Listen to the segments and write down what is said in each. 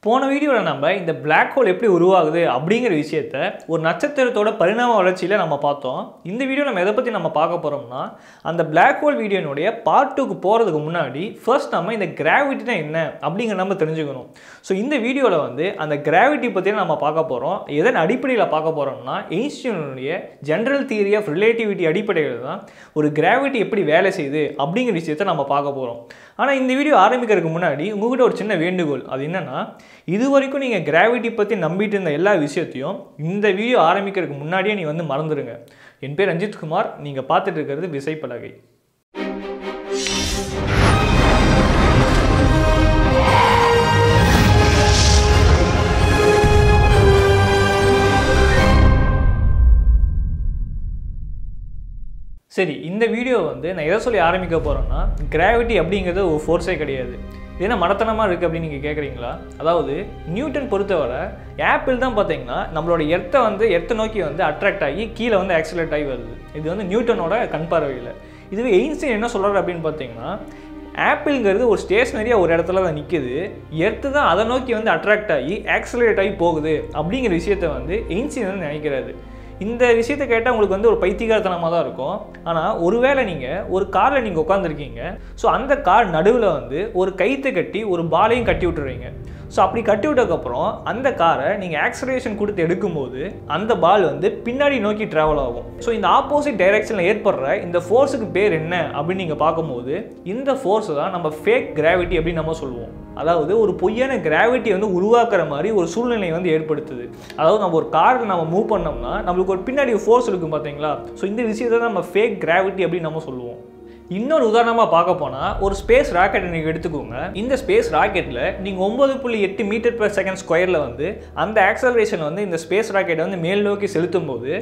போன வீடியோவில் நம்ம இந்த பிளாக் ஹோல் எப்படி உருவாகுது அப்படிங்கிற விஷயத்த ஒரு நட்சத்திரத்தோட பரிணாம வளர்ச்சியில் நம்ம பார்த்தோம். இந்த வீடியோ நம்ம எதை பற்றி நம்ம பார்க்க போகிறோம்னா, அந்த பிளாக் ஹோல் வீடியோனுடைய பார்ட் 2க்கு போகிறதுக்கு முன்னாடி ஃபர்ஸ்ட் நம்ம இந்த கிராவிட்டினா என்ன அப்படிங்கிற நம்ம தெரிஞ்சுக்கணும். ஸோ இந்த வீடியோவில் அந்த கிராவிட்டி பற்றி நம்ம பார்க்க போகிறோம். எதன் அடிப்படையில் பார்க்க போகிறோம்னா, ஐன்ஸ்டீனுடைய ஜென்ரல் தியரி ஆஃப் ரிலேட்டிவிட்டி அடிப்படையில் தான் ஒரு கிராவிட்டி எப்படி வேலை செய்யுது அப்படிங்கிற விஷயத்த நம்ம பார்க்க போகிறோம். ஆனால் இந்த வீடியோ ஆரம்பிக்கிறதுக்கு முன்னாடி உங்கள்கிட்ட ஒரு சின்ன வேண்டுகோள். அது என்னென்னா, இது வரைக்கும் நீங்கள் கிராவிட்டி பற்றி நம்பிட்டு இருந்த எல்லா விஷயத்தையும் இந்த வீடியோ ஆரம்பிக்கிறதுக்கு முன்னாடியே நீ மறந்துடுங்க. என் பேர் ரஞ்சித் குமார். நீங்கள் பார்த்துட்டு இருக்கிறது விசைப்பலகை. சரி, இந்த வீடியோ நான் எதை சொல்லி ஆரம்பிக்க போகிறேன்னா, கிராவிட்டி அப்படிங்கிறது ஒரு ஃபோர்ஸே கிடையாது. ஏன்னா மடத்தனமாக இருக்குது அப்படின்னு நீங்கள் கேட்குறீங்களா? அதாவது நியூட்டன் பொறுத்தவரை ஆப்பிள் தான் பார்த்தீங்கன்னா நம்மளோட எர்த்தை நோக்கி அட்ராக்ட் ஆகி கீழே ஆக்சிலரேட் ஆகி வருது. இது நியூட்டனோட கண் பார்வையில். இதுவே ஐன்ஸ்டீன் என்ன சொல்கிறார் அப்படின்னு பார்த்தீங்கன்னா, ஆப்பிள்ங்கிறது ஒரு ஸ்டேஷனரியாக ஒரு இடத்துல தான் நிற்குது, எர்த்து தான் அதை நோக்கி அட்ராக்ட் ஆகி ஆக்சிலரேட் ஆகி போகுது அப்படிங்கிற விஷயத்தை ஐன்ஸ்டீன் நினைக்கிறாரு. இந்த விஷயத்தை கேட்டால் உங்களுக்கு ஒரு பைத்தியகாரத்தனமாக தான் இருக்கும். ஆனால் ஒருவேளை நீங்கள் ஒரு காரில் நீங்கள் உட்காந்துருக்கீங்க. ஸோ அந்த கார் நடுவில் ஒரு கயிற்றை கட்டி ஒரு பாலையும் கட்டி விட்டுறீங்க. ஸோ அப்படி கட்டி விட்டதுக்கப்புறம் அந்த காரை நீங்கள் ஆக்சலரேஷன் கொடுத்து எடுக்கும்போது அந்த பால் பின்னாடி நோக்கி ட்ராவல் ஆகும். ஸோ இந்த ஆப்போசிட் டைரெக்ஷனில் ஏற்படுற இந்த ஃபோர்ஸுக்கு பேர் என்ன அப்படின்னு நீங்கள் பார்க்கும்போது, இந்த ஃபோர்ஸ் தான் நம்ம ஃபேக் கிராவிட்டி அப்படின்னு நம்ம சொல்லுவோம். அதாவது ஒரு பொய்யான கிராவிட்டி உருவாக்குற மாதிரி ஒரு சூழ்நிலை ஏற்படுத்துது. அதாவது நம்ம ஒரு காரில் நம்ம மூவ் பண்ணோம்னா நம்மளுக்கு ஒரு பின்னாடி ஃபோர்ஸ் இருக்கும் பார்த்தீங்களா? ஸோ இந்த விஷயத்தை தான் நம்ம ஃபேக் கிராவிட்டி அப்படின்னு நம்ம சொல்லுவோம். இன்னொரு உதாரணமாக பார்க்க போனால், ஒரு ஸ்பேஸ் ராக்கெட்டை நீங்கள் எடுத்துக்கோங்க. இந்த ஸ்பேஸ் ராக்கெட்டில் நீங்கள் 9.8 மீட்டர்/செகண்ட் அந்த ஆக்சலரேஷன் இந்த ஸ்பேஸ் ராக்கெட்டை மேல் நோக்கி செலுத்தும் போது,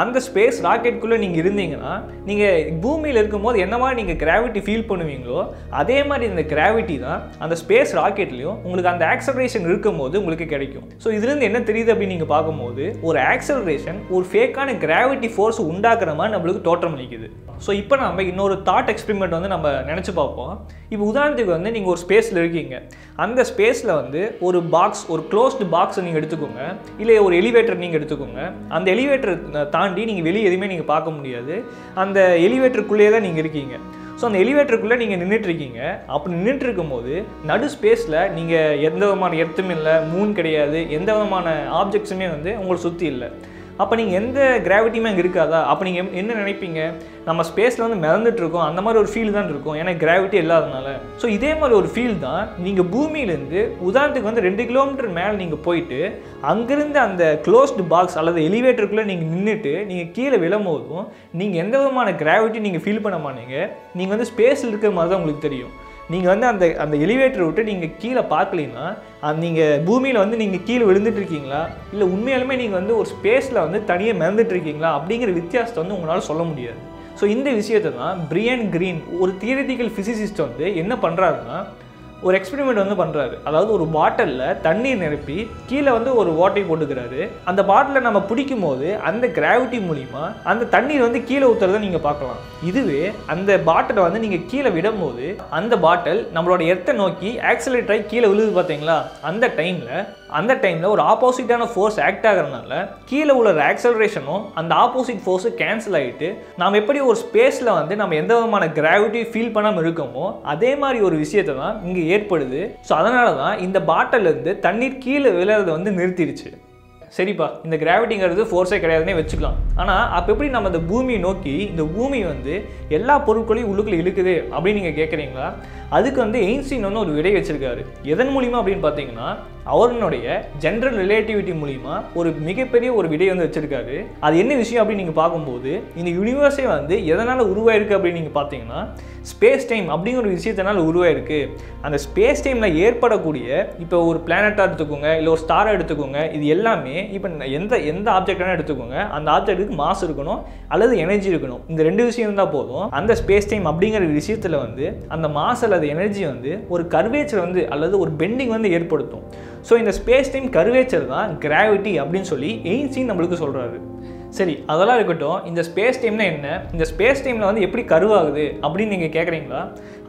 அந்த ஸ்பேஸ் ராக்கெட்டுக்குள்ளே நீங்கள் இருந்தீங்கன்னா, நீங்கள் பூமியில் இருக்கும்போது என்ன மாதிரி நீங்கள் கிராவிட்டி ஃபீல் பண்ணுவீங்களோ அதே மாதிரி இந்த கிராவிட்டி தான் அந்த ஸ்பேஸ் ராக்கெட்லேயும் உங்களுக்கு அந்த ஆக்சலரேஷன் இருக்கும்போது உங்களுக்கு கிடைக்கும். ஸோ இதுலேருந்து என்ன தெரியுது அப்படின்னு நீங்கள் பார்க்கும்போது, ஒரு ஆக்சலரேஷன் ஒரு ஃபேக்கான கிராவிட்டி ஃபோர்ஸ் உண்டாக்குற மாதிரி நம்மளுக்கு தோற்றம் அளிக்குது. ஸோ இப்போ நம்ம இன்னொரு தாட் எக்ஸ்பெரிமெண்ட் நம்ம நினச்சி பார்ப்போம். இப்போ உதாரணத்துக்கு நீங்கள் ஒரு ஸ்பேஸில் இருக்கீங்க. அந்த ஸ்பேஸில் ஒரு பாக்ஸ், ஒரு க்ளோஸ்டு பாக்ஸை நீங்கள் எடுத்துக்கோங்க, இல்லை ஒரு எலிவேட்டர் நீங்கள் எடுத்துக்கோங்க. அந்த எலிவேட்டர் தாண்டி நீங்கள் வெளியே எதுவுமே நீங்கள் பார்க்க முடியாது. அந்த எலிவேட்டருக்குள்ளேயே தான் நீங்கள் இருக்கீங்க. ஸோ அந்த எலிவேட்டருக்குள்ளே நீங்கள் நின்றுட்டுருக்கீங்க. அப்படி நின்றுட்டு இருக்கும்போது நடு ஸ்பேஸில் நீங்கள் எந்த விதமான எர்த்தும் இல்லை, மூன் கிடையாது, எந்த விதமான ஆப்ஜெக்ட்ஸுமே உங்களை சுற்றி இல்லை. அப்போ நீங்கள் எந்த கிராவிட்டியுமே அங்கே இருக்காதா? அப்போ நீங்கள் என்ன நினைப்பீங்க? நம்ம ஸ்பேஸில் மிதந்துட்டுருக்கோம், அந்த மாதிரி ஒரு ஃபீல் தான் இருக்கும், ஏன்னா கிராவிட்டி இல்லாதனால. ஸோ இதே மாதிரி ஒரு ஃபீல் தான் நீங்கள் பூமியிலேருந்து உதாரணத்துக்கு 2 கிலோமீட்டர் மேலே நீங்கள் போயிட்டு அங்கேருந்து அந்த க்ளோஸ்டு பாக்ஸ் அல்லது எலிவேட்டருக்குள்ளே நீங்கள் நின்றுட்டு நீங்கள் கீழே விழும்போதும் நீங்கள் எந்த விதமான கிராவிட்டி நீங்கள் ஃபீல் பண்ண மாட்டீங்க. நீங்கள் ஸ்பேஸில் இருக்கிற மாதிரி தான் உங்களுக்கு தெரியும். நீங்கள் அந்த எலிவேட்டரை விட்டு நீங்கள் கீழே பார்க்கலன்னா, நீங்கள் பூமியில் நீங்கள் கீழே விழுந்துட்டு இருக்கீங்களா, இல்லை உண்மையாலுமே நீங்கள் ஒரு ஸ்பேஸில் தனியாக மிதந்துட்டு இருக்கீங்களா அப்படிங்கிற வித்தியாசத்தை உங்களால் சொல்ல முடியாது. ஸோ இந்த விஷயத்தை தான் பிரையன் கிரீன், ஒரு தியரிட்டிக்கல் ஃபிசிசிஸ்ட் என்ன பண்ணுறாருன்னா, ஒரு எக்ஸ்பெரிமெண்ட் பண்ணுறாரு. அதாவது ஒரு பாட்டிலில் தண்ணீர் நிரப்பி கீழே ஒரு ஓட்டை போட்டுக்கிறாரு. அந்த பாட்டிலை நம்ம பிடிக்கும் போது அந்த கிராவிட்டி மூலிமா அந்த தண்ணீர் கீழே ஊற்றுறதை நீங்கள் பார்க்கலாம். இதுவே அந்த பாட்டிலை நீங்கள் கீழே விடும்போது அந்த பாட்டில் நம்மளோட எர்த்தை நோக்கி ஆக்சிலரேட் ஆகி கீழே விழுது பார்த்தீங்களா? அந்த டைமில் ஒரு ஆப்போசிட்டான ஃபோர்ஸ் ஆக்ட் ஆகிறதுனால கீழே உள்ள ஆக்சலரேஷனும் அந்த ஆப்போசிட் ஃபோர்ஸு கேன்சல் ஆகிட்டு நாம் எப்படி ஒரு ஸ்பேஸில் நம்ம எந்த விதமான கிராவிட்டி ஃபீல் பண்ணாமல் இருக்கோமோ அதே மாதிரி ஒரு விஷயத்தை தான் இங்கே ஏற்படுது. ஸோ அதனால தான் இந்த பாட்டிலேருந்து தண்ணீர் கீழே விழுறதை நிறுத்திடுச்சு. சரிப்பா, இந்த கிராவிட்டிங்கிறது ஃபோர்ஸே கிடையாதுன்னே வச்சுக்கலாம். ஆனால் அப்போ எப்படி நம்ம இந்த பூமியை நோக்கி இந்த பூமி எல்லா பொருட்களையும் உள்ளுக்குள்ளே இழுக்குது அப்படின்னு நீங்கள் கேட்குறீங்களா? அதுக்கு ஐன்ஸ்டீன் ஒரு விடை வச்சிருக்காரு. எதன் மூலிமா அப்படின்னு பார்த்தீங்கன்னா, அவருடைய ஜென்ரல் ரிலேட்டிவிட்டி மூலிமா ஒரு மிகப்பெரிய ஒரு விடை வச்சிருக்காரு. அது என்ன விஷயம் அப்படின்னு நீங்கள் பார்க்கும்போது, இந்த யூனிவர்ஸே எதனால் உருவாயிருக்கு அப்படின்னு நீங்கள் பார்த்தீங்கன்னா, ஸ்பேஸ் டைம் அப்படிங்கிற ஒரு விஷயத்தினால உருவாயிருக்கு. அந்த ஸ்பேஸ் டைமில் ஏற்படக்கூடிய, இப்போ ஒரு பிளானட்டாக எடுத்துக்கோங்க, இல்லை ஒரு ஸ்டாரை எடுத்துக்கோங்க, இது எல்லாமே இப்போ எந்த ஆப்ஜெக்டான எடுத்துக்கோங்க, அந்த ஆப்ஜெக்ட்டுக்கு மாஸ் இருக்கணும் அல்லது எனர்ஜி இருக்கணும். இந்த 2 விஷயம் இருந்தால் போதும். அந்த ஸ்பேஸ் டைம் அப்படிங்கிற விஷயத்தில் அந்த மாஸ் அல்லது எனர்ஜி ஒரு கர்வேச்சர் அல்லது ஒரு பெண்டிங் ஏற்படுத்தும். ஸோ இந்த ஸ்பேஸ் டைம் கர்வேச்சர் தான் கிராவிட்டி அப்படின்னு சொல்லி ஐன்ஸ்டீன் நம்மளுக்கு சொல்கிறாரு. சரி, அதெல்லாம் இருக்கட்டும். இந்த ஸ்பேஸ் டைம்னா என்ன, இந்த ஸ்பேஸ் டைமில் வந்து எப்படி கர்வ் ஆகுது அப்படின்னு நீங்கள் கேட்குறீங்களா?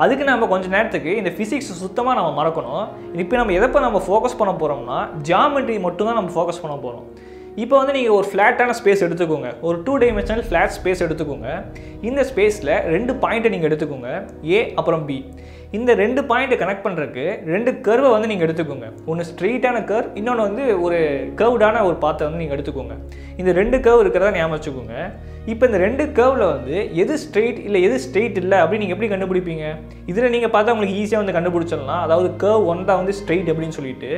அதுக்கு நம்ம கொஞ்சம் நேரத்துக்கு இந்த ஃபிசிக்ஸ் சுத்தமாக நம்ம மறக்கணும். இப்போ நம்ம எதை நம்ம ஃபோக்கஸ் பண்ண போகிறோம்னா ஜியாமெட்ரி மட்டும் தான் நம்ம ஃபோக்கஸ் பண்ண போகிறோம். இப்போ வந்து நீங்கள் ஒரு ஃப்ளாட்டான ஸ்பேஸ் எடுத்துக்கோங்க, ஒரு 2 டைமென்ஷனல் ஃப்ளாட் ஸ்பேஸ் எடுத்துக்கோங்க. இந்த ஸ்பேஸில் 2 பாயிண்ட்டை நீங்கள் எடுத்துக்கோங்க, ஏ அப்புறம் பி. இந்த 2 பாயிண்ட்டை கனெக்ட் பண்ணுறதுக்கு 2 கர்வை வந்து நீங்கள் எடுத்துக்கோங்க. ஒன்று ஸ்ட்ரெயிட்டான கர்வ், இன்னொன்று வந்து ஒரு கர்வ்டான ஒரு பாத்தை வந்து நீங்கள் எடுத்துக்கோங்க. இந்த 2 கர்வ் இருக்கிறதா ஞாபகம் வச்சுக்கோங்க. இப்போ இந்த 2 கர்வில் வந்து எது ஸ்ட்ரெயிட் இல்லை எது ஸ்ட்ரெயிட் இல்லை அப்படின்னு நீங்கள் எப்படி கண்டுபிடிப்பீங்க? இதில் நீங்கள் பார்த்தா உங்களுக்கு ஈஸியாக வந்து கண்டுபிடிச்சிடலாம். அதாவது கர்வ் 1 தான் வந்து ஸ்ட்ரெயிட் அப்படின்னு சொல்லிட்டு.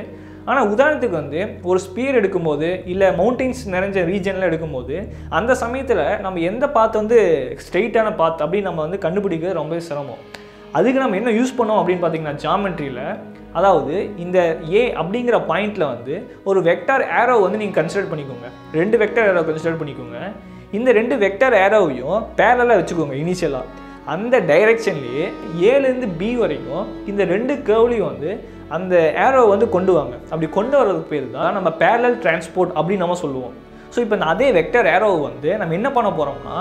ஆனால் உதாரணத்துக்கு வந்து ஒரு ஸ்பியர் எடுக்கும்போது இல்லை மவுண்டெயின்ஸ் நிறைஞ்ச ரீஜனில் எடுக்கும்போது அந்த சமயத்தில் நம்ம எந்த பாத் வந்து ஸ்ட்ரெயிட்டான பாத் அப்படின்னு நம்ம வந்து கண்டுபிடிக்கிறது ரொம்பவே சிரமம். அதுக்கு நம்ம என்ன யூஸ் பண்ணோம் அப்படின்னு பார்த்தீங்கன்னா ஜியாமெட்ரியில், அதாவது இந்த ஏ அப்படிங்கிற பாயிண்டில் வந்து ஒரு வெக்டார் ஏரோ வந்து நீங்கள் கன்சிடர் பண்ணிக்கோங்க. 2 வெக்டார் ஏரோ கன்சிடர் பண்ணிக்கோங்க. இந்த 2 வெக்டார் ஏரோவையும் பேரலாக வச்சுக்கோங்க. இனிஷியலாக அந்த டைரெக்ஷன்லேயே ஏலேருந்து பி வரைக்கும் இந்த 2 கர்வ்லையும் வந்து அந்த ஏரோ வந்து கொண்டு வாங்க. அப்படி கொண்டு வரதுக்கு பேர் தான் நம்ம பேரலல் டிரான்ஸ்போர்ட் அப்படின்னு நம்ம சொல்லுவோம். ஸோ இப்போ அதே வெக்டர் ஏரோவை வந்து நம்ம என்ன பண்ண போகிறோம்னா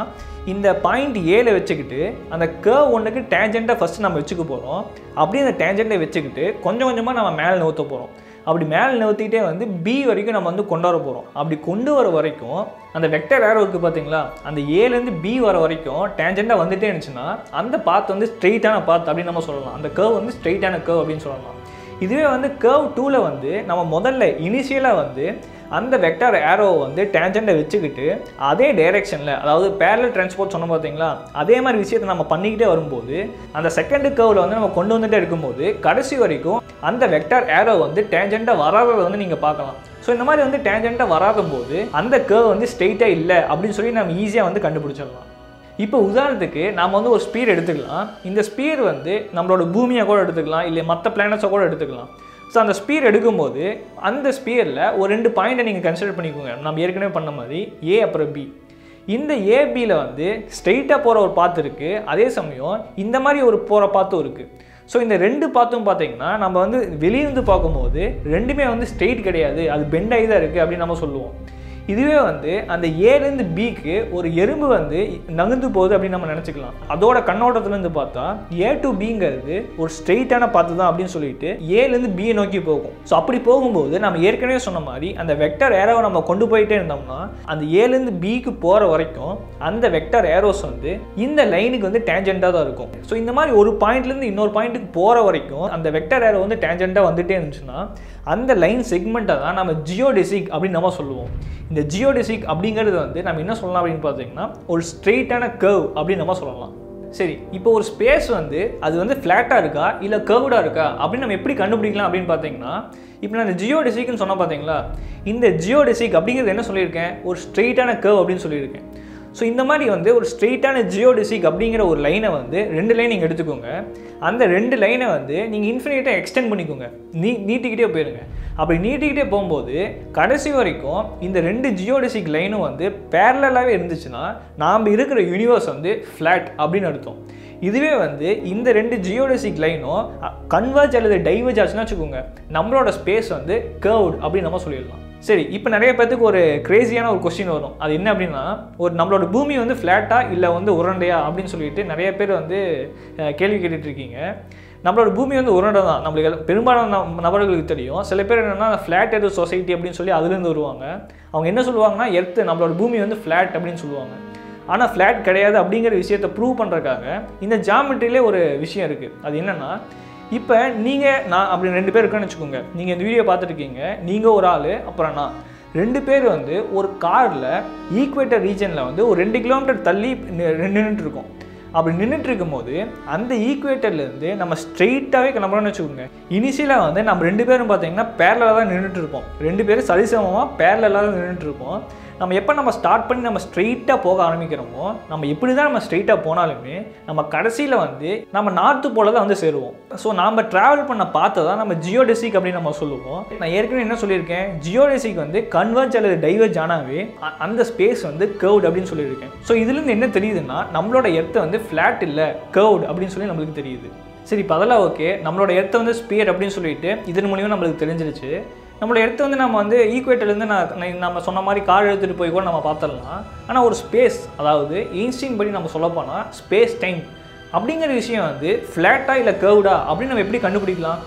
இந்த பாயிண்ட் ஏல வச்சுக்கிட்டு அந்த கர்வ் ஒன்றுக்கு டேஞ்செண்ட்டாக ஃபஸ்ட்டு நம்ம வச்சுக்க போகிறோம். அப்படியே அந்த டேஞ்செண்ட்டை வச்சுக்கிட்டு கொஞ்சம் கொஞ்சமாக நம்ம மேலே நவுத்த போகிறோம். அப்படி மேலே நவுத்திக்கிட்டே வந்து பி வரைக்கும் நம்ம வந்து கொண்டு வர போகிறோம். அப்படி கொண்டு வர வரைக்கும் அந்த வெக்டர் ஏரோ இருக்குது பார்த்தீங்களா, அந்த ஏலேருந்து பி வர வரைக்கும் டேஞ்செண்ட்டாக வந்துட்டே இருந்துச்சுன்னா அந்த பாத் வந்து ஸ்ட்ரெயிட்டான பாத் அப்படின்னு நம்ம சொல்லலாம். அந்த கர்வ் வந்து ஸ்ட்ரெயிட்டான கர்வ் அப்படின்னு சொல்லலாம். இதுவே வந்து கர்வ் 2ல் வந்து நம்ம முதல்ல இனிஷியலாக வந்து அந்த வெக்டார் ஏரோவை வந்து டேஞ்செண்ட்டை வச்சுக்கிட்டு அதே டைரெக்ஷனில், அதாவது பேரலல் டிரான்ஸ்போர்ட் சொன்ன பார்த்தீங்களா, அதே மாதிரி விஷயத்தை நம்ம பண்ணிக்கிட்டே வரும்போது அந்த செகண்ட் கர்வில் வந்து நம்ம கொண்டு வந்துகிட்டே இருக்கும்போது கடைசி வரைக்கும் அந்த வெக்டார் ஏரோ வந்து டேஞ்செண்ட்டாக வராததை வந்து நீங்கள் பார்க்கலாம். ஸோ இந்த மாதிரி வந்து டேஞ்செண்ட்டாக வராத போது அந்த கர்வ் வந்து ஸ்ட்ரெயிட்டாக இல்லை அப்படின்னு சொல்லி நம்ம ஈஸியாக வந்து கண்டுபிடிச்சிடலாம். இப்போ உதாரணத்துக்கு நாம் வந்து ஒரு ஸ்பியர் எடுத்துக்கலாம். இந்த ஸ்பியர் வந்து நம்மளோட பூமியை கூட எடுத்துக்கலாம், இல்லை மற்ற பிளானட்ஸை கூட எடுத்துக்கலாம். ஸோ அந்த ஸ்பியர் எடுக்கும்போது அந்த ஸ்பியரில் ஒரு 2 பாயிண்ட்டை நீங்கள் கன்சிடர் பண்ணிக்கோங்க. நம்ம ஏற்கனவே பண்ண மாதிரி ஏ அப்புறம் பி. இந்த ஏபியில் வந்து ஸ்ட்ரெயிட்டாக போகிற ஒரு பாத்து இருக்குது, அதே சமயம் இந்த மாதிரி ஒரு போகிற பாத்தும் இருக்குது. ஸோ இந்த 2 பாத்தும் பார்த்தீங்கன்னா நம்ம வந்து வெளியிருந்து பார்க்கும்போது ரெண்டுமே வந்து ஸ்ட்ரெயிட் கிடையாது, அது பெண்ட் ஆகி தான் இருக்குது அப்படின்னு நம்ம சொல்லுவோம். இதுவே வந்து அந்த ஏலேருந்து பிக்கு ஒரு எறும்பு வந்து நகர்ந்து போகுது அப்படின்னு நம்ம நினச்சிக்கலாம். அதோட கண்ணோட்டத்துலேருந்து பார்த்தா ஏ டு பிங்கிறது ஒரு ஸ்ட்ரெயிட்டான பாத்து தான் அப்படின்னு சொல்லிட்டு ஏலேருந்து பியை நோக்கி போகும். ஸோ அப்படி போகும்போது நம்ம ஏற்கனவே சொன்ன மாதிரி அந்த வெக்டர் ஏரோவை நம்ம கொண்டு போயிட்டே இருந்தோம்னா அந்த ஏலேருந்து பிக்கு போகிற வரைக்கும் அந்த வெக்டர் ஏரோஸ் வந்து இந்த லைனுக்கு வந்து டேஞ்செண்ட்டாக தான் இருக்கும். ஸோ இந்த மாதிரி ஒரு பாயிண்ட்லேருந்து இன்னொரு பாயிண்ட்டுக்கு போகிற வரைக்கும் அந்த வெக்டர் ஏரோ வந்து டேஞ்செண்ட்டாக வந்துட்டே இருந்துச்சுன்னா அந்த லைன் செக்மெண்ட்டை தான் நம்ம ஜியோடெசிக் அப்படின்னு நம்ம சொல்லுவோம். இந்த ஜியோடெசிக் அப்படிங்கிறது வந்து நம்ம என்ன சொல்லலாம் அப்படின்னு பார்த்தீங்கன்னா ஒரு ஸ்ட்ரெயிட்டான கர்வ் அப்படின்னு நம்ம சொல்லலாம். சரி, இப்போ ஒரு ஸ்பேஸ் வந்து அது வந்து ஃப்ளாட்டாக இருக்கா இல்லை கர்வ்டாக இருக்கா அப்படின்னு நம்ம எப்படி கண்டுபிடிக்கலாம் அப்படின்னு பார்த்தீங்கன்னா, இப்போ நான் இந்த ஜியோடெசிக்னு சொன்னால் பார்த்தீங்களா, இந்த ஜியோடெசிக் அப்படிங்கிறது என்ன சொல்லியிருக்கேன், ஒரு ஸ்ட்ரெயிட்டான கர்வ் அப்படின்னு சொல்லியிருக்கேன். ஸோ இந்த மாதிரி வந்து ஒரு ஸ்ட்ரெயிட்டான ஜியோடெசிக் அப்படிங்கிற ஒரு லைனை வந்து 2 லைன் நீங்கள் எடுத்துக்கோங்க. அந்த 2 லைனை வந்து நீங்கள் இன்ஃபினிட்டாக எக்ஸ்டெண்ட் பண்ணிக்கோங்க, நீட்டிக்கிட்டே போயிருங்க. அப்படி நீட்டிக்கிட்டே போகும்போது கடைசி வரைக்கும் இந்த 2 ஜியோடெசிக் லைனும் வந்து பேரலாகவே இருந்துச்சுன்னா நாம் இருக்கிற யூனிவர்ஸ் வந்து ஃப்ளாட் அப்படின்னு அர்த்தம். இதுவே வந்து இந்த 2 ஜியோடெசிக் லைனும் கன்வர்ஜ் அல்லது டைவர்ஜ் ஆச்சுன்னா வச்சுக்கோங்க, நம்மளோட ஸ்பேஸ் வந்து கர்வ்ட் அப்படின்னு நம்ம சொல்லிடலாம். சரி, இப்போ நிறைய பேருக்கு ஒரு கிரேசியான ஒரு கொஸ்டின் வரும். அது என்ன அப்படின்னா, ஒரு நம்மளோட பூமி வந்து ஃப்ளாட்டாக இல்லை வந்து உருண்டையா அப்படின்னு சொல்லிட்டு நிறைய பேர் வந்து கேள்வி கேட்டுட்ருக்கீங்க. நம்மளோட பூமி வந்து உருண்டை தான், நம்மளுக்கு பெரும்பாலான நபர்களுக்கு தெரியும். சில பேர் என்னென்னா ஃப்ளாட் எர்த் சொசைட்டி அப்படின்னு சொல்லி அதுலேருந்து வருவாங்க. அவங்க என்ன சொல்லுவாங்கன்னா எர்த்து நம்மளோட பூமி வந்து ஃப்ளாட் அப்படின்னு சொல்லுவாங்க. ஆனால் ஃப்ளாட் கிடையாது அப்படிங்கிற விஷயத்தை ப்ரூவ் பண்ணுறதுக்காக இந்த ஜியாமெட்ரியிலே ஒரு விஷயம் இருக்குது. அது என்னென்னா, இப்போ நீங்கள் நான் அப்படி 2 பேர் இருக்குன்னு வச்சுக்கோங்க. நீங்கள் இந்த வீடியோ பார்த்துருக்கீங்க, நீங்கள் ஒரு ஆள் அப்புறம் நான் 2 பேர் வந்து ஒரு காரில் ஈக்குவேட்டர் ரீஜனில் வந்து ஒரு 2 கிலோமீட்டர் தள்ளி நின்றுட்டு இருக்கோம். அப்படி நின்றுட்டு இருக்கும்போது அந்த ஈக்குவேட்டர்லேருந்து நம்ம ஸ்ட்ரெயிட்டாகவே கிளம்புறோம்னு வச்சுக்கோங்க. இனிஷியலாக வந்து நம்ம 2 பேரும் பார்த்தீங்கன்னா பேரலாக தான் நின்றுட்டு இருப்போம். 2 பேரும் சரிசமமாக பேரலாக தான் நின்றுட்டு இருப்போம். நம்ம எப்போ நம்ம ஸ்டார்ட் பண்ணி நம்ம ஸ்ட்ரெயிட்டாக போக ஆரம்பிக்கிறோமோ, நம்ம எப்படி தான் நம்ம ஸ்ட்ரெயிட்டாக போனாலுமே நம்ம கடைசியில் வந்து நம்ம நார்த்து போல தான் வந்து சேருவோம். ஸோ நாம் ட்ராவல் பண்ண பார்த்து தான் நம்ம ஜியோடெசிக் அப்படின்னு நம்ம சொல்லுவோம். நான் ஏற்கனவே என்ன சொல்லியிருக்கேன், ஜியோடெசிக் வந்து கன்வர்ஜ் அல்லது டைவர்ஜ் ஆனாவே அந்த ஸ்பேஸ் வந்து கர்வ்ட் அப்படின்னு சொல்லியிருக்கேன். ஸோ இதுலேருந்து என்ன தெரியுதுன்னா, நம்மளோட எர்த்தை வந்து ஃப்ளாட் இல்லை கர்வ்ட் அப்படின்னு சொல்லி நம்மளுக்கு தெரியுது. சரி, இப்போ அதெல்லாம் ஓகே. நம்மளோட எர்த்தை வந்து ஸ்பியர் அப்படின்னு சொல்லிட்டு இதன் மூலியமாக நம்மளுக்கு தெரிஞ்சிருச்சு. நம்மளோட எர்த் வந்து நம்ம வந்து ஈக்குவேட்டர்லேருந்து நம்ம சொன்ன மாதிரி கார் எடுத்துகிட்டு போய் கூட நம்ம பார்த்துடலாம். ஆனால் ஒரு ஸ்பேஸ், அதாவது ஐன்ஸ்டீன் படி நம்ம சொல்லப்போனால் ஸ்பேஸ் டைம் அப்படிங்கிற விஷயம் வந்து ஃப்ளாட்டாக இல்லை கர்வ்டா அப்படின்னு நம்ம எப்படி கண்டுபிடிக்கலாம்?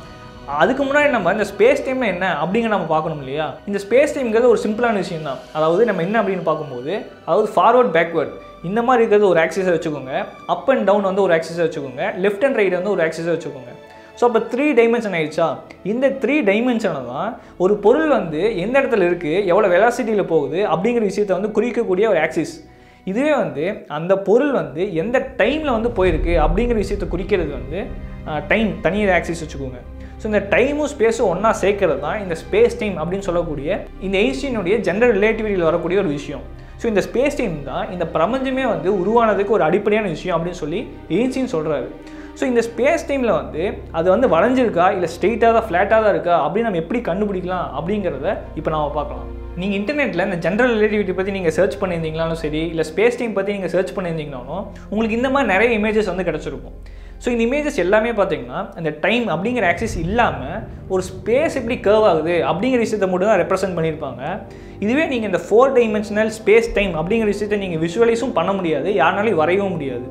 அதுக்கு முன்னாடி நம்ம இந்த ஸ்பேஸ் டைம் என்ன அப்படிங்கிற நம்ம பார்க்கணும் இல்லையா? இந்த ஸ்பேஸ் டைம்ங்கிறது ஒரு சிம்பிளான விஷயம் தான். அதாவது நம்ம என்ன அப்படின்னு பார்க்கும்போது, அதாவது ஃபார்வர்ட் பேக்வர்ட் இந்த மாதிரி இருக்கிறது ஒரு ஆக்சிஸை வச்சுக்கோங்க, அப் அண்ட் டவுன் வந்து ஒரு ஆக்சிஸை வச்சுக்கோங்க, லெஃப்ட் அண்ட் ரைட் வந்து ஒரு ஆக்சிஸை வச்சுக்கோங்க. ஸோ அப்போ 3 டைமென்ஷன் ஆயிடுச்சா? இந்த 3 டைமென்ஷனை தான் ஒரு பொருள் வந்து எந்த இடத்துல இருக்குது, எவ்வளோ வெலாசிட்டியில் போகுது அப்படிங்கிற விஷயத்தை வந்து குறிக்கக்கூடிய ஒரு ஆக்சிஸ். இதுவே வந்து அந்த பொருள் வந்து எந்த டைமில் வந்து போயிருக்கு அப்படிங்கிற விஷயத்தை குறிக்கிறது வந்து டைம் தனியாக ஆக்சிஸ் வச்சுக்கோங்க. ஸோ இந்த டைமும் ஸ்பேஸும் ஒன்றா சேர்க்கறது தான் இந்த ஸ்பேஸ் டைம் அப்படின்னு சொல்லக்கூடிய இந்த ஐன்ஸ்டீனுடைய ஜெனரல் ரிலேட்டிவிட்டியில் வரக்கூடிய ஒரு விஷயம். ஸோ இந்த ஸ்பேஸ் டைம் தான் இந்த பிரபஞ்சமே வந்து உருவானதுக்கு ஒரு அடிப்படையான விஷயம் அப்படின்னு சொல்லி ஐன்ஸ்டீன் சொல்கிறாரு. ஸோ இந்த ஸ்பேஸ் டைமில் வந்து அது வந்து வளைஞ்சிருக்கா இல்லை ஸ்ட்ரெயிட்டாக தான் ஃப்ளாட்டாக தான் இருக்கா அப்படின்னு நம்ம எப்படி கண்டுபிடிக்கலாம் அப்படிங்கிறத இப்போ நம்ம பார்க்கலாம். நீங்கள் இன்டர்நெட்டில் இந்த ஜென்ரல் ரிலேட்டிவிட்டி பற்றி நீங்கள் சர்ச் பண்ணியிருந்தீங்களாலும் சரி, இல்லை ஸ்பேஸ் டைம் பற்றி நீங்கள் சர்ச் பண்ணியிருந்தீங்கனாலும் உங்களுக்கு இந்த மாதிரி நிறைய இமேஜஸ் வந்து கிடச்சிருக்கும். ஸோ இந்த இமேஜஸ் எல்லாமே பார்த்தீங்கன்னா அந்த டைம் அப்படிங்கிற ஆக்சிஸ் இல்லாமல் ஒரு ஸ்பேஸ் எப்படி கர்வ் ஆகுது அப்படிங்கிற விஷயத்தை மட்டும் தான் ரெப்ரசென்ட் பண்ணியிருப்பாங்க. இதுவே நீங்கள் இந்த 4 டைமென்ஷனல் ஸ்பேஸ் டைம் அப்படிங்கிற விஷயத்தை நீங்கள் விஷுவலைஸும் பண்ண முடியாது, யாருனாலையும் வரையவும் முடியாது.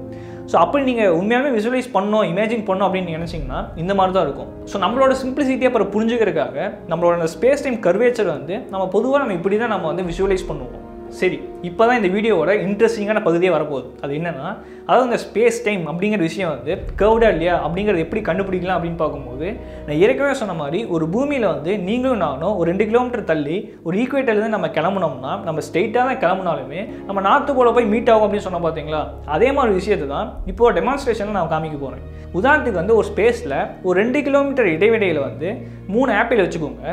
ஸோ அப்படி நீங்கள் உண்மையாலுமே விஷுவலைஸ் பண்ணோம், இமேஜின் பண்ணோம் அப்படின்னு நினச்சிங்கன்னா இந்த மாதிரி தான் இருக்கும். ஸோ நம்மளோட சிம்பிளிசிட்டியை அப்புறம் புரிஞ்சுக்கிறதுக்காக நம்மளோட அந்த ஸ்பேஸ் டைம் கர்வேச்சர் வந்து நம்ம பொதுவாக நம்ம இப்படி தான் நம்ம வந்து விஷுவலைஸ் பண்ணுவோம். சரி, இப்போ தான் இந்த வீடியோவோட இன்ட்ரெஸ்டிங்கான பகுதியே வரப்போகுது. அது என்னென்னா, அதாவது இந்த ஸ்பேஸ் டைம் அப்படிங்கிற விஷயம் வந்து கர்வ்டா இல்லையா அப்படிங்கிறது எப்படி கண்டுபிடிக்கலாம் அப்படின்னு பார்க்கும்போது, நான் ஏற்கனவே சொன்ன மாதிரி ஒரு பூமியில் வந்து நீங்களும் நானும் ஒரு 2 கிலோமீட்டர் தள்ளி ஒரு ஈக்குவேட்டர்லேருந்து நம்ம கிளம்புனோம்னா, நம்ம ஸ்ட்ரெயிட்டாக தான் கிளம்புனாலுமே நம்ம நார்த்து போல போய் மீட் ஆகும் அப்படின்னு சொன்ன பார்த்தீங்களா? அதே மாதிரி விஷயத்தை தான் இப்போ டெமான்ஸ்ட்ரேஷனில் நான் காமிக்க போகிறேன். உதாரணத்துக்கு வந்து ஒரு ஸ்பேஸில் ஒரு 2 கிலோமீட்டர் இடைவெளியில் வந்து 3 ஆப்பிள் வச்சுக்கோங்க.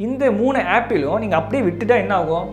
இந்த 3 ஆப்பிளும் நீங்கள் அப்படியே விட்டுட்டா என்ன ஆகும்?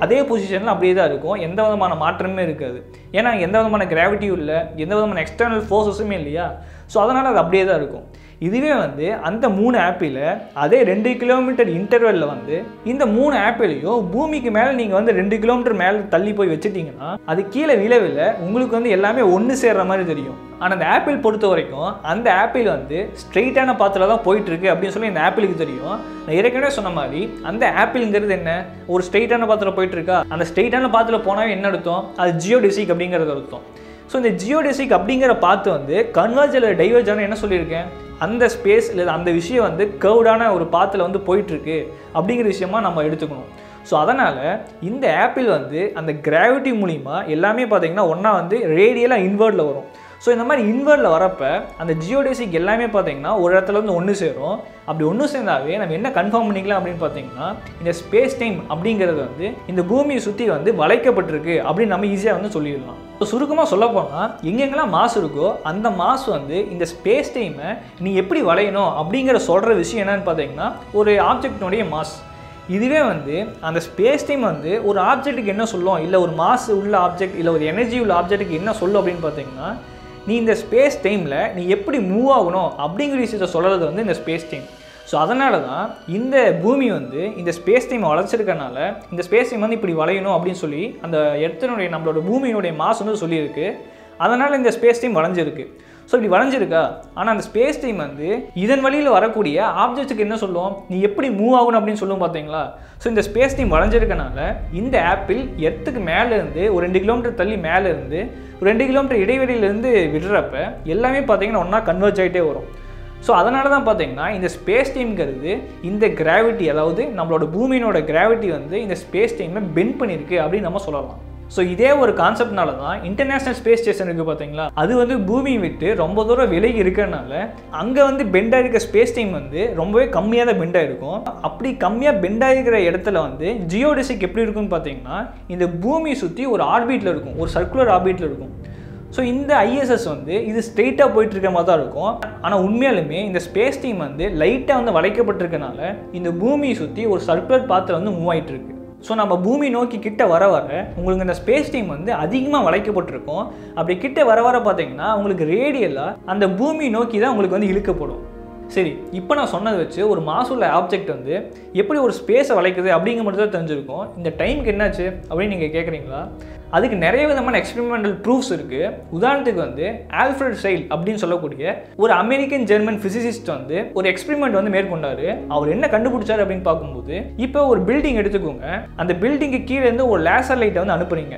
அதே பொசிஷனில் அப்படியே தான் இருக்கும், எந்த விதமான மாற்றமே இருக்காது. ஏன்னா எந்த விதமான கிராவிட்டியும் இல்லை, எந்த விதமான எக்ஸ்டர்னல் ஃபோர்ஸஸுமே இல்லையா? ஸோ அதனால் அது அப்படியே தான் இருக்கும். இதுவே வந்து அந்த 3 ஆப்பிளை அதே 2 கிலோமீட்டர் இன்டர்வெல்லில் வந்து இந்த 3 ஆப்பிளையும் பூமிக்கு மேலே நீங்கள் வந்து 2 கிலோமீட்டர் மேலே தள்ளி போய் வச்சுட்டிங்கன்னா அது கீழே விழவில்லை, உங்களுக்கு வந்து எல்லாமே ஒன்று சேர்ற மாதிரி தெரியும். ஆனால் அந்த ஆப்பிள் பொறுத்த வரைக்கும் அந்த ஆப்பிள் வந்து ஸ்ட்ரெயிட்டான பாத்தில் தான் போயிட்டுருக்கு அப்படின்னு சொல்லி இந்த ஆப்பிளுக்கு தெரியும். நான் ஏற்கனவே சொன்ன மாதிரி அந்த ஆப்பிள்ங்கிறது என்ன, ஒரு ஸ்ட்ரெயிட்டான பாத்தில் போயிட்டுருக்கா, அந்த ஸ்ட்ரெயிட்டான பாத்தில் போனாவே என்ன அர்த்தம்? அது ஜியோடெசிக் அப்படிங்கிறது அர்த்தம். ஸோ இந்த ஜியோடெசிக் அப்படிங்கிற பாத்து வந்து கன்வர்ஜ் இல்லை டைவர்ஜான என்ன சொல்லியிருக்கேன், அந்த ஸ்பேஸ் இல்லை அந்த விஷயம் வந்து கர்வ்டான ஒரு பாத்தில் வந்து போயிட்டுருக்கு அப்படிங்கிற விஷயமா நம்ம எடுத்துக்கணும். ஸோ அதனால் இந்த ஆப்பிள் வந்து அந்த கிராவிட்டி மூலிமா எல்லாமே பார்த்தீங்கன்னா ஒன்றா வந்து ரேடியலாக இன்வர்டில் வரும். ஸோ இந்த மாதிரி இன்வர்டில் வரப்போ அந்த ஜியோடெசிக் எல்லாமே பார்த்தீங்கன்னா ஒரு இடத்துல வந்து ஒன்று சேரும். அப்படி ஒன்று சேர்ந்தாவே நம்ம என்ன கன்ஃபார்ம் பண்ணிக்கலாம் அப்படின்னு பார்த்தீங்கன்னா, இந்த ஸ்பேஸ் டைம் அப்படிங்கிறது வந்து இந்த பூமியை சுற்றி வந்து வளைக்கப்பட்டிருக்கு அப்படின்னு நம்ம ஈஸியாக வந்து சொல்லிடலாம். ஸோ சுருக்கமாக சொல்ல போனால் எங்கெங்கெல்லாம் மாஸ் இருக்கோ அந்த மாஸ் வந்து இந்த ஸ்பேஸ் டைமை நீ எப்படி வளையணும் அப்படிங்கிற சொல்கிற விஷயம் என்னன்னு பார்த்தீங்கன்னா ஒரு ஆப்ஜெக்டினுடைய மாஸ். இதுவே வந்து அந்த ஸ்பேஸ் டைம் வந்து ஒரு ஆப்ஜெக்ட்டுக்கு என்ன சொல்லும், இல்லை ஒரு மாஸ் உள்ள ஆப்ஜெக்ட் இல்லை ஒரு எனர்ஜி உள்ள ஆப்ஜெக்ட்டுக்கு என்ன சொல்லும் அப்படின்னு பார்த்தீங்கன்னா, நீ இந்த ஸ்பேஸ் டைமில் நீ எப்படி மூவ் ஆகணும் அப்படிங்கிற விஷயத்தை சொல்கிறது வந்து இந்த ஸ்பேஸ் டைம். ஸோ அதனால தான் இந்த பூமி வந்து இந்த ஸ்பேஸ் டைமை வளைச்சிருக்கனால இந்த ஸ்பேஸ் டைம் வந்து இப்படி வளையணும் அப்படின்னு சொல்லி அந்த இடத்தினுடைய நம்மளோட பூமியினுடைய மாஸ் வந்து சொல்லியிருக்கு. அதனால் இந்த ஸ்பேஸ் டைம் வளைஞ்சிருக்கு. ஸோ இப்படி வளைஞ்சிருக்கா, ஆனால் அந்த ஸ்பேஸ் டைம் வந்து இதன் வழியில் வரக்கூடிய ஆப்ஜெக்ட்டுக்கு என்ன சொல்லுவோம், நீ எப்படி மூவ் ஆகணும் அப்படின்னு சொல்லுவோம் பார்த்தீங்களா? ஸோ இந்த ஸ்பேஸ் டைம் வளைஞ்சிருக்கனால இந்த ஆப்பிள் எர்த்துக்கு மேலேருந்து ஒரு 2 கிலோமீட்டர் தள்ளி மேலேருந்து ஒரு 2 கிலோமீட்டர் இடைவெளியிலேருந்து விடுறப்ப எல்லாமே பார்த்தீங்கன்னா ஒன்றா கன்வர்ஜ் ஆகிட்டே வரும். ஸோ அதனால தான் பார்த்தீங்கன்னா இந்த ஸ்பேஸ் டைம்ங்கிறது இந்த கிராவிட்டி, அதாவது நம்மளோட பூமியினோட கிராவிட்டி வந்து இந்த ஸ்பேஸ் டைமை பெண்ட் பண்ணியிருக்கு அப்படின்னு நம்ம சொல்லலாம். ஸோ இதே ஒரு கான்செப்ட்னால தான் இன்டர்நேஷ்னல் ஸ்பேஸ் ஸ்டேஷன் இருக்குது பார்த்தீங்களா, அது வந்து பூமியை விட்டு ரொம்ப தூரம் விலகி இருக்கிறனால அங்கே வந்து பெண்டாக இருக்க ஸ்பேஸ் டைம் வந்து ரொம்பவே கம்மியாக தான் பெண்டாக இருக்கும். அப்படி கம்மியாக பெண்டாக இருக்கிற இடத்துல வந்து ஜியோடெசிக் எப்படி இருக்குன்னு பார்த்தீங்கன்னா இந்த பூமியை சுற்றி ஒரு ஆர்பிட்டில் இருக்கும், ஒரு சர்க்குலர் ஆர்பிட்டில் இருக்கும். ஸோ இந்த ஐஎஸ்எஸ் வந்து இது ஸ்ட்ரெயிட்டாக போயிட்டு இருக்க மாதிரி தான் இருக்கும். ஆனால் உண்மையாலுமே இந்த ஸ்பேஸ் டைம் வந்து லைட்டாக வந்து வளைக்கப்பட்டிருக்கனால இந்த பூமியை சுற்றி ஒரு சர்க்குலர் பாத்தில் வந்து மூவ் ஆகிட்டு இருக்கு. ஸோ நம்ம பூமி நோக்கி கிட்ட வர வர உங்களுக்கு இந்த ஸ்பேஸ் டைம் வந்து அதிகமாக வளைக்கப்பட்டிருக்கும். அப்படி கிட்ட வர வர பார்த்தீங்கன்னா உங்களுக்கு ரேடியலாக அந்த பூமி நோக்கி தான் உங்களுக்கு வந்து இழுக்கப்படும். சரி, இப்போ நான் சொன்னதை வச்சு ஒரு மாசுள்ள ஆப்ஜெக்ட் வந்து எப்படி ஒரு ஸ்பேஸை வளைக்குது அப்படிங்கிற மட்டும் தான் தெரிஞ்சிருக்கும். இந்த டைமுக்கு என்னாச்சு அப்படின்னு நீங்கள் கேட்குறீங்களா? அதுக்கு நிறைய விதமான எக்ஸ்பெரிமெண்டல் ப்ரூஃப்ஸ் இருக்குது. உதாரணத்துக்கு வந்து ஆல்ஃப்ரெட் சைல் அப்படின்னு சொல்லக்கூடிய ஒரு அமெரிக்கன் ஜெர்மன் ஃபிசிசிஸ்ட் வந்து ஒரு எக்ஸ்பெரிமெண்ட் வந்து மேற்கொண்டாரு. அவர் என்ன கண்டுபிடிச்சாரு அப்படின்னு பார்க்கும்போது, இப்போ ஒரு பில்டிங் எடுத்துக்கோங்க. அந்த பில்டிங்கு கீழே இருந்து ஒரு லேசர் லைட்டை வந்து அனுப்புறீங்க.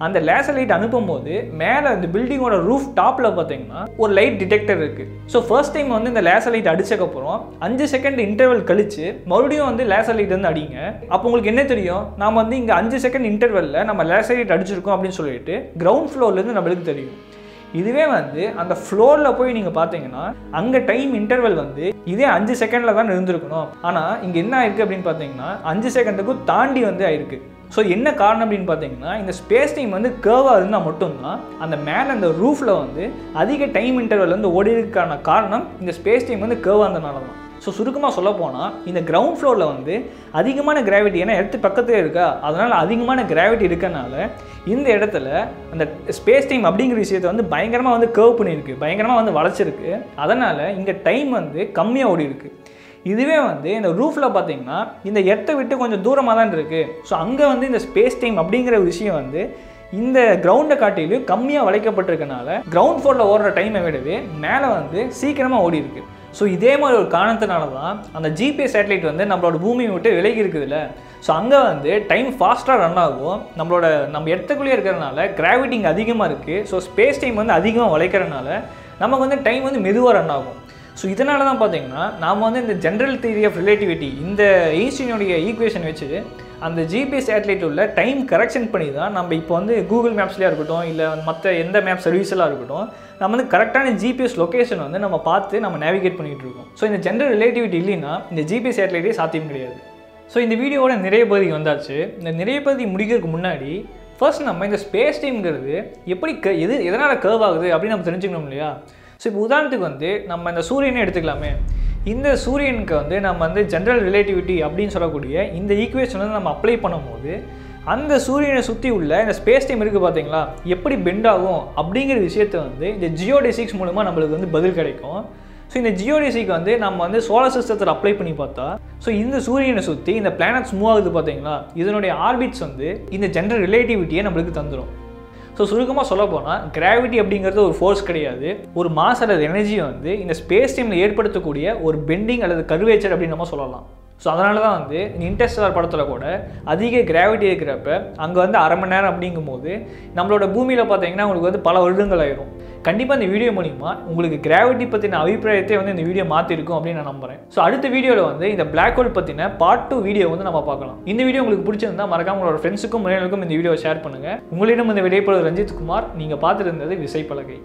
அந்த லேசர் லைட் அனுப்பும் போது மேலே அந்த பில்டிங்கோட ரூஃப் டாப்பில் பார்த்தீங்கன்னா ஒரு லைட் டிடெக்டர் இருக்குது. ஸோ ஃபர்ஸ்ட் டைம் வந்து இந்த லேசர் லைட் அடிச்சக்கப்புறம் 5 செகண்ட் இன்டர்வல் கழிச்சு மறுபடியும் வந்து லேசர் லைட் வந்து அடிங்க. அப்போ உங்களுக்கு என்ன தெரியும்? நாம் வந்து இங்கே 5 செகண்ட் இன்டர்வலில் நம்ம லேசர் லைட் அடிச்சிருக்கோம் அப்படின்னு சொல்லிட்டு கிரவுண்ட் ஃப்ளோர்லேருந்து நம்மளுக்கு தெரியும். இதுவே வந்து அந்த ஃப்ளோரில் போய் நீங்கள் பார்த்தீங்கன்னா அங்கே டைம் இன்டர்வல் வந்து இதே 5 செகண்டில் தான் இருந்திருக்கணும். ஆனால் இங்கே என்ன ஆயிருக்கு அப்படின்னு பார்த்தீங்கன்னா 5 செகண்டுக்கும் தாண்டி வந்து ஆயிருக்கு. ஸோ என்ன காரணம் அப்படின்னு பார்த்தீங்கன்னா, இந்த ஸ்பேஸ் டைம் வந்து கேர்வாக இருந்தால் மட்டும்தான் அந்த மேலே அந்த ரூஃபில் வந்து அதிக டைம் இன்டர்வல் வந்து ஓடிருக்கான காரணம் இந்த ஸ்பேஸ் டைம் வந்து கேர்வாக இருந்தனால தான். ஸோ சுருக்கமாக சொல்ல போனால் இந்த கிரவுண்ட் ஃப்ளோரில் வந்து அதிகமான கிராவிட்டி, ஏன்னா எடுத்து பக்கத்தில் இருக்கா, அதனால் அதிகமான கிராவிட்டி இருக்கனால இந்த இடத்துல அந்த ஸ்பேஸ் டைம் அப்படிங்கிற விஷயத்தை வந்து பயங்கரமாக வந்து கேர்வ் பண்ணியிருக்கு, பயங்கரமாக வந்து வளைச்சிருக்கு. அதனால் இங்கே டைம் வந்து கம்மியாக ஓடி இருக்குது. இதுவே வந்து இந்த ரூஃபில் பார்த்தீங்கன்னா இந்த எர்த்தை விட்டு கொஞ்சம் தூரமாக தான் இருக்குது. ஸோ அங்கே வந்து இந்த ஸ்பேஸ் டைம் அப்படிங்கிற விஷயம் வந்து இந்த கிரவுண்டை காட்டிலும் கம்மியாக வளைக்கப்பட்டிருக்கனால கிரவுண்ட் ஃப்ளோரில் ஓடுற டைமை விடவே மேலே வந்து சீக்கிரமாக ஓடி இருக்கு. ஸோ இதே மாதிரி ஒரு காரணத்தினால தான் அந்த ஜிபிஎஸ் சேட்டலைட் வந்து நம்மளோட பூமியை விட்டு விலகி இருக்குதுல்ல. ஸோ அங்கே வந்து டைம் ஃபாஸ்ட்டாக ரன் ஆகும். நம்ம இடத்துக்குள்ளேயே இருக்கிறதுனால கிராவிட்டி இங்கே அதிகமாக இருக்குது. ஸோ ஸ்பேஸ் டைம் வந்து அதிகமாக வளைக்கிறதுனால நமக்கு வந்து டைம் வந்து மெதுவாக ரன் ஆகும். ஸோ இதனால தான் பார்த்தீங்கன்னா நாம் வந்து இந்த ஜென்ரல் தியரி ஆஃப் ரிலேட்டிவிட்டி, இந்த ஐன்ஸ்டீனுடைய ஈக்குவேஷன் வச்சு அந்த ஜிபிஎஸ் சேட்டலைட் உள்ள டைம் கரெக்ஷன் பண்ணி தான் நம்ம இப்போ வந்து கூகுள் மேப்ஸ்லேயே இருக்கட்டும், இல்லை மற்ற எந்த மேப் சர்வீஸெல்லாம் இருக்கட்டும், நம்ம வந்து கரெக்டான ஜிபிஎஸ் லொக்கேஷன் வந்து நம்ம பார்த்து நம்ம நேவிகேட் பண்ணிகிட்டு இருக்கோம். ஸோ இந்த ஜென்ரல் ரிலேட்டிவிட்டி இல்லைன்னா இந்த ஜிபிஎஸ் சேட்டலைட்டே சாத்தியம் கிடையாது. ஸோ இந்த வீடியோவோட நிறைய பகுதி வந்தாச்சு. இந்த நிறைய பகுதி முடிக்கிறதுக்கு முன்னாடி ஃபர்ஸ்ட் நம்ம இந்த ஸ்பேஸ் டைம்ங்கிறது எப்படி எதனால் கர்வ் ஆகுது அப்படின்னு நம்ம தெரிஞ்சுக்கணும் இல்லையா? ஸோ இப்போ உதாரணத்துக்கு வந்து நம்ம இந்த சூரியனை எடுத்துக்கலாமே. இந்த சூரியனுக்கு வந்து நம்ம வந்து ஜென்ரல் ரிலேட்டிவிட்டி அப்படின்னு சொல்லக்கூடிய இந்த ஈக்குவேஷன் வந்து நம்ம அப்ளை பண்ணும்போது அந்த சூரியனை சுற்றி உள்ள இந்த ஸ்பேஸ் டைம் இருக்குது பார்த்தீங்களா, எப்படி பெண்ட் ஆகும் அப்படிங்கிற விஷயத்தை வந்து இந்த ஜியோடெசிக்ஸ் மூலமாக நம்மளுக்கு வந்து பதில் கிடைக்கும். ஸோ இந்த ஜியோடெசிக்கு வந்து நம்ம வந்து சோலார் சிஸ்டத்தில் அப்ளை பண்ணி பார்த்தா, ஸோ இந்த சூரியனை சுற்றி இந்த பிளானட்ஸ் மூவ் ஆகுது பார்த்தீங்களா, இதனுடைய ஆர்பிட்ஸ் வந்து இந்த ஜென்ரல் ரிலேட்டிவிட்டியை நம்மளுக்கு தந்துடும். ஸோ சுருக்கமாக சொல்ல போனால் கிராவிட்டி அப்படிங்கிறது ஒரு ஃபோர்ஸ் கிடையாது, ஒரு மாஸ் அல்லது எனர்ஜியை வந்து இந்த ஸ்பேஸ் டைமில் ஏற்படுத்தக்கூடிய ஒரு பெண்டிங் அல்லது கர்வேச்சர் அப்படின்னு நம்ம சொல்லலாம். ஸோ அதனால தான் வந்து இன்டர்ஸ்டெல்லார் படத்தில் கூட அதிக கிராவிட்டி இருக்கிறப்ப அங்கே வந்து அரை மணி நேரம் அப்படிங்கும்போது நம்மளோட பூமியில் பார்த்தீங்கன்னா உங்களுக்கு வந்து பல வருடங்கள் ஆயிரும். கண்டிப்பாக இந்த வீடியோ மூலிமா உங்களுக்கு கிராவிட்டி பற்றின அபிப்பிராயத்தை வந்து இந்த வீடியோ மாற்றிருக்கும் அப்படின்னு நான் நம்புறேன். ஸோ அடுத்த வீடியோவில் வந்து இந்த பிளாக் ஹோல் பற்றின பார்ட் 2 வீடியோ வந்து நம்ம பார்க்கலாம். இந்த வீடியோ உங்களுக்கு பிடிச்சிருந்தா மறக்காம உங்களோட ஃப்ரெண்ட்ஸுக்கும் முறைகளுக்கும் இந்த வீடியோ ஷேர் பண்ணுங்கள். உங்களிடம் இந்த விடைபெறுவது ரஞ்சித் குமார். நீங்கள் பார்த்துட்டு இருந்தது விசைப்பலகை.